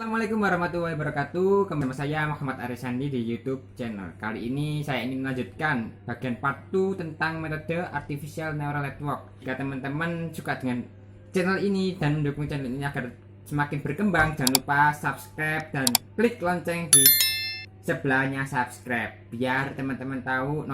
Assalamualaikum warahmatullahi wabarakatuh. Kembali saya Muhammad Arisandi di YouTube channel. Kali ini saya ingin melanjutkan bagian part 2 tentang metode Artificial Neural Network. Jika teman-teman suka dengan channel ini dan mendukung channel ini agar semakin berkembang, jangan lupa subscribe dan klik lonceng di sebelahnya subscribe biar teman-teman tahu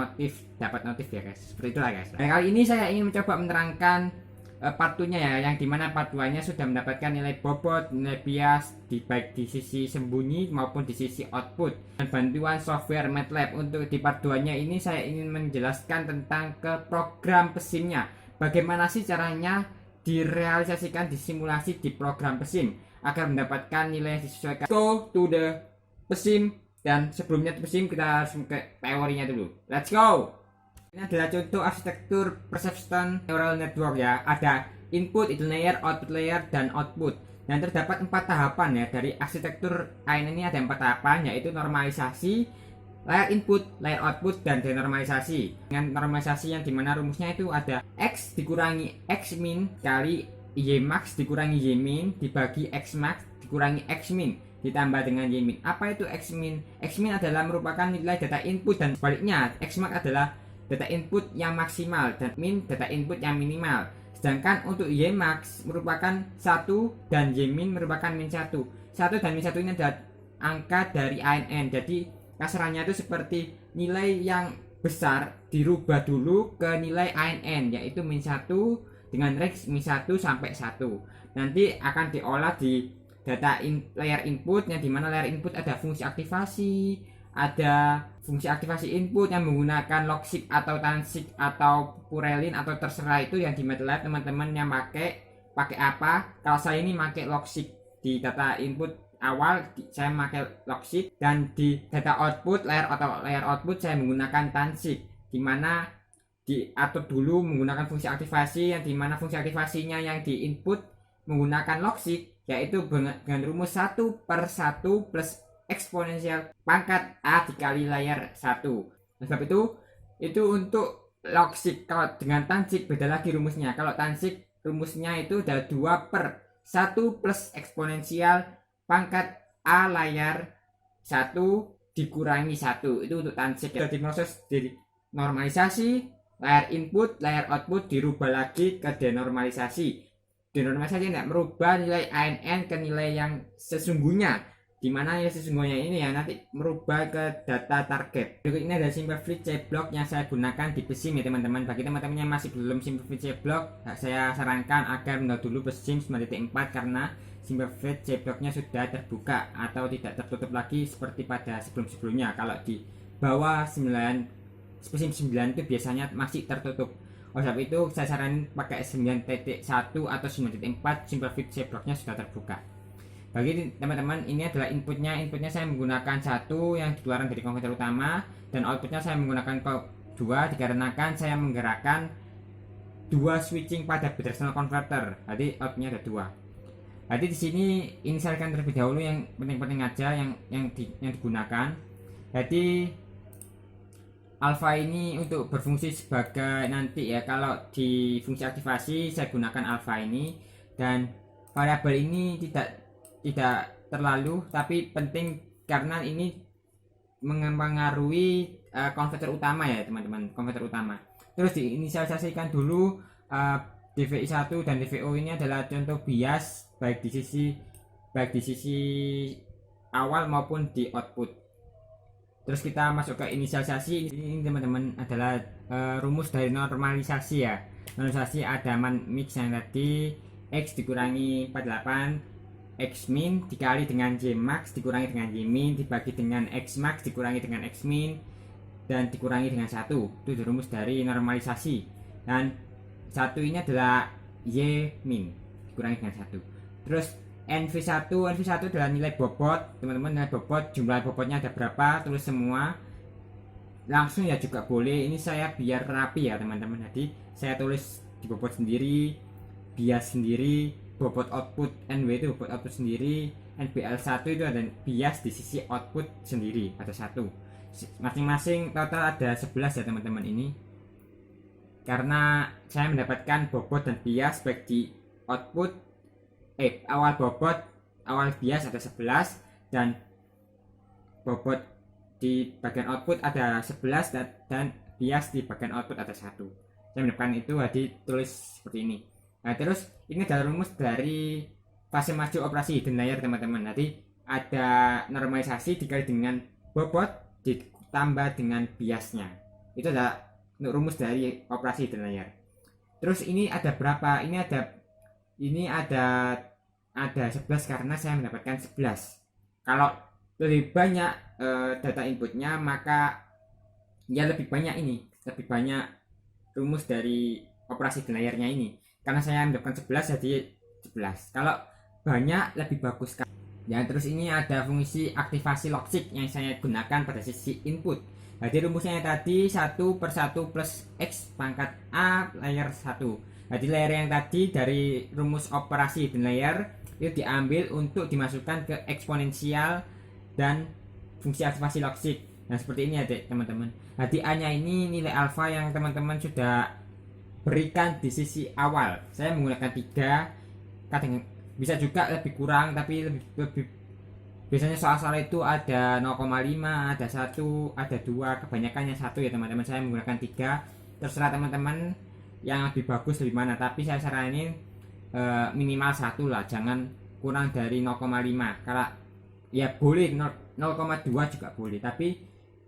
dapat notif ya guys. Seperti itulah guys. Nah, kali ini saya ingin mencoba menerangkan part 2-nya ya, yang dimana part 2-nya sudah mendapatkan nilai bobot, nilai bias baik di sisi sembunyi maupun di sisi output dan bantuan software MATLAB. Untuk di part 2-nya ini saya ingin menjelaskan tentang ke program PESIM-nya, bagaimana sih caranya direalisasikan disimulasi di program PESIM agar mendapatkan nilai yang disesuaikan. Go to the PESIM, dan sebelumnya PESIM kita harus ke teorinya dulu. Let's go. Ini adalah contoh arsitektur persistent neural network ya. Ada input, itu layer, output layer, dan output. Dan terdapat 4 tahapan ya. Dari arsitektur AIN ini ada 4 tahapan, yaitu normalisasi, layer input, layer output, dan denormalisasi. Dengan normalisasi yang dimana rumusnya itu ada X dikurangi X min kali Y max dikurangi Y min dibagi X max dikurangi X min ditambah dengan Y min. Apa itu X min? X min adalah merupakan nilai data input, dan sebaliknya X max adalah data input yang maksimal dan min data input yang minimal. Sedangkan untuk Y max merupakan 1 dan Y min merupakan min 1. 1 dan min 1 ini adalah angka dari ANN. Jadi kasarannya itu seperti nilai yang besar dirubah dulu ke nilai ANN, yaitu min 1 dengan range min 1 sampai 1. Nanti akan diolah di data layer input, yang dimana layer input ada fungsi aktivasi, ada fungsi aktivasi input yang menggunakan logic atau tansik atau purelin atau terserah itu yang di MATLAB teman-teman yang pakai apa. Kalau saya ini pakai logic di data input awal, saya pakai logic, dan di data output layer atau layer output saya menggunakan tansik, dimana diatur dulu menggunakan fungsi aktivasi, yang dimana fungsi aktivasinya yang di input menggunakan logic, yaitu dengan rumus 1/1 plus eksponensial pangkat A dikali layer 1. Sebab itu untuk logic. Kalau dengan tansik beda lagi rumusnya. Kalau tansik rumusnya itu ada 2/1 plus eksponensial pangkat A layer 1 dikurangi 1. Itu untuk tansik. Jadi proses dari normalisasi, layer input, layer output dirubah lagi ke denormalisasi. Denormalisasi tidak merubah nilai ANN ke nilai yang sesungguhnya, dimana nilai sesungguhnya ini ya nanti merubah ke data target. Berikut ini ada Simplify C-Block yang saya gunakan di PESIM ya teman-teman. Bagi teman-teman yang masih belum Simplify C-Block, saya sarankan agar mendownload dulu PESIM 9.4 karena Simplify C-Blocknya sudah terbuka atau tidak tertutup lagi seperti pada sebelum-sebelumnya. Kalau di bawah PESIM 9 itu biasanya masih tertutup. Oleh sebab itu saya saranin pakai 9.1 atau 9.4, Simplify C-Blocknya sudah terbuka. Bagi teman-teman, ini adalah inputnya saya menggunakan 1 yang dikeluarkan dari konverter utama, dan outputnya saya menggunakan 2 dikarenakan saya menggerakkan 2 switching pada bidirectional converter. Jadi outputnya ada 2. Jadi di sini inisialkan terlebih dahulu yang penting-penting aja yang digunakan. Jadi alpha ini untuk berfungsi sebagai nanti ya, kalau di fungsi aktivasi saya gunakan alpha ini, dan variabel ini tidak terlalu tapi penting karena ini mempengaruhi konverter utama ya teman-teman, konverter utama. Terus diinisialisasikan dulu DVI 1 dan DVO ini adalah contoh bias baik di sisi awal maupun di output. Terus kita masuk ke inisialisasi. Ini teman-teman adalah rumus dari normalisasi ya. Normalisasi ada mix yang tadi X dikurangi 48 X min dikali dengan Y max dikurangi dengan Y min dibagi dengan X max dikurangi dengan X min dan dikurangi dengan 1. Itu rumus dari normalisasi. Dan 1 ini adalah Y min dikurangi dengan 1. Terus NV1 adalah nilai bobot teman-teman, nilai bobot, jumlah bobotnya ada berapa, tulis semua. Langsung ya juga boleh, ini saya biar rapi ya teman-teman. Jadi saya tulis di bobot sendiri, bias sendiri, bobot output NW itu bobot output sendiri, NBL1 itu ada bias di sisi output sendiri, ada 1. Masing-masing total ada 11 ya teman-teman ini. Karena saya mendapatkan bobot dan bias baik di output awal bobot awal bias ada 11 dan bobot di bagian output ada 11 dan bias di bagian output ada 1. Saya menemukan itu ditulis seperti ini. Nah, terus ini adalah rumus dari fase maju operasi hidden layer teman-teman. Nanti ada normalisasi dikali dengan bobot ditambah dengan biasnya. Itu adalah rumus dari operasi hidden layer. Terus ini ada berapa? Ini ada 11 karena saya mendapatkan 11. Kalau lebih banyak data inputnya, maka ya lebih banyak rumus dari operasi hidden layernya ini. Karena saya mendapatkan 11 jadi 11. Kalau banyak lebih bagus. Ya, terus ini ada fungsi aktivasi logic yang saya gunakan pada sisi input. Jadi rumusnya tadi 1/1 plus X pangkat A layer 1. Jadi layer yang tadi dari rumus operasi hidden layer itu diambil untuk dimasukkan ke eksponensial dan fungsi aktivasi logic. Nah, seperti ini ya teman-teman. Jadi A nya ini nilai alfa yang teman-teman sudah berikan di sisi awal. Saya menggunakan 3, kadang bisa juga lebih kurang, tapi lebih biasanya soal-soal itu ada 0,5, ada 1, ada 2, kebanyakannya 1 ya teman-teman. Saya menggunakan 3, terserah teman-teman yang lebih bagus lebih mana, tapi saya saranin minimal 1 lah, jangan kurang dari 0,5. Kalau ya boleh 0,2 juga boleh, tapi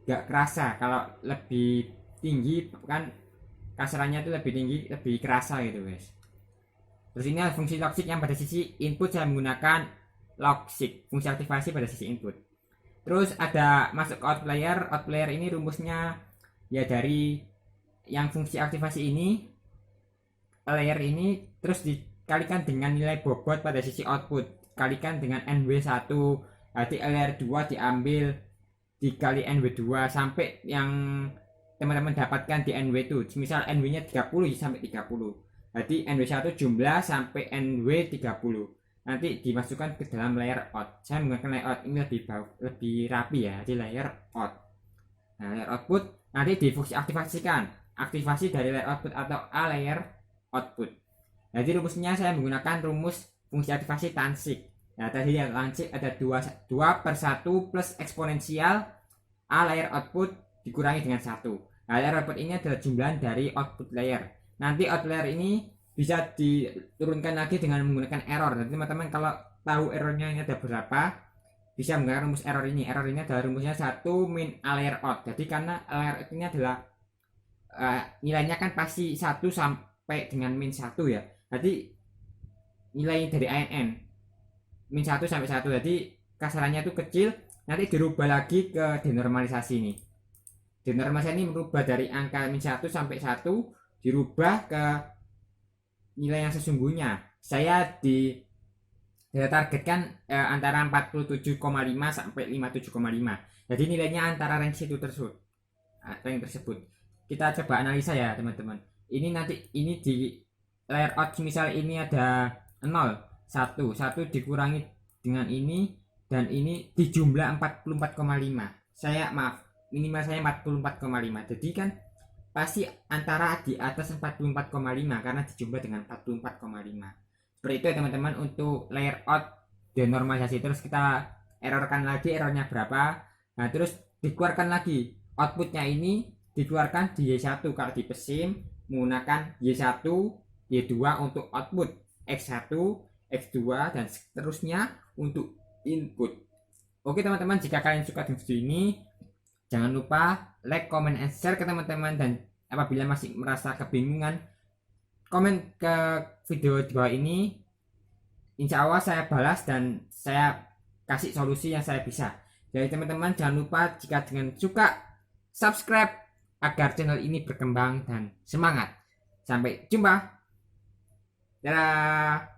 gak kerasa. Kalau lebih tinggi kan kasarannya itu lebih tinggi, lebih kerasa gitu guys. Terus ini ada fungsi logic yang pada sisi input saya menggunakan logic, fungsi aktivasi pada sisi input. Terus ada masuk ke out player ini rumusnya ya dari yang fungsi aktivasi ini, layer ini, terus dikalikan dengan nilai bobot pada sisi output, kalikan dengan NW1. Jadi layer 2 diambil dikali NW2 sampai yang teman-teman dapatkan di NW itu. Misal NW nya 30 sampai 30. Jadi NW1 jumlah sampai NW30 nanti dimasukkan ke dalam layer out. Saya menggunakan layer out ini lebih rapi ya, di layer out. Nah, layer output nanti difungsi aktivasikan, aktivasi dari layer output atau A layer output. Jadi rumusnya saya menggunakan rumus fungsi aktivasi tansik. Nah, tadi yang tansik ada 2/1 plus eksponensial A layer output dikurangi dengan 1. Nah, layer output ini adalah jumlah dari output layer. Nanti out layer ini bisa diturunkan lagi dengan menggunakan error. Nanti teman-teman kalau tahu errornya ini ada berapa, bisa menggunakan rumus error ini. Error ini adalah rumusnya 1 min A layer out. Jadi karena A layer out ini adalah nilainya kan pasti 1 sampai dengan min 1 ya. Jadi nilai dari ANN min 1 sampai 1. Jadi kasarannya itu kecil, nanti dirubah lagi ke denormalisasi ini. Denormalisasi ini merubah dari angka min 1 sampai 1 dirubah ke nilai yang sesungguhnya. Saya targetkan antara 47,5 sampai 57,5. Jadi nilainya antara range itu tersebut. Kita coba analisa ya teman-teman. Ini nanti ini di layer out, misal ini ada 0, 1 dikurangi dengan ini dan ini di jumlah 44,5. Minimal saya 44,5. Jadi kan pasti antara di atas 44,5 karena dijumlah dengan 44,5. Seperti itu ya teman-teman untuk layer out denormalisasi. Terus kita errorkan lagi errornya berapa. Nah, terus dikeluarkan lagi outputnya ini, dikeluarkan di Y1 kalau di PESIM menggunakan Y1, Y2 untuk output, X1, X2 dan seterusnya untuk input. Oke teman-teman, jika kalian suka dengan video ini, jangan lupa like, comment, and share ke teman-teman. Dan apabila masih merasa kebingungan, komen ke video di bawah ini. Insya Allah saya balas dan saya kasih solusi yang saya bisa. Jadi teman-teman jangan lupa jika dengan suka, subscribe agar channel ini berkembang dan semangat. Sampai jumpa. Dadah.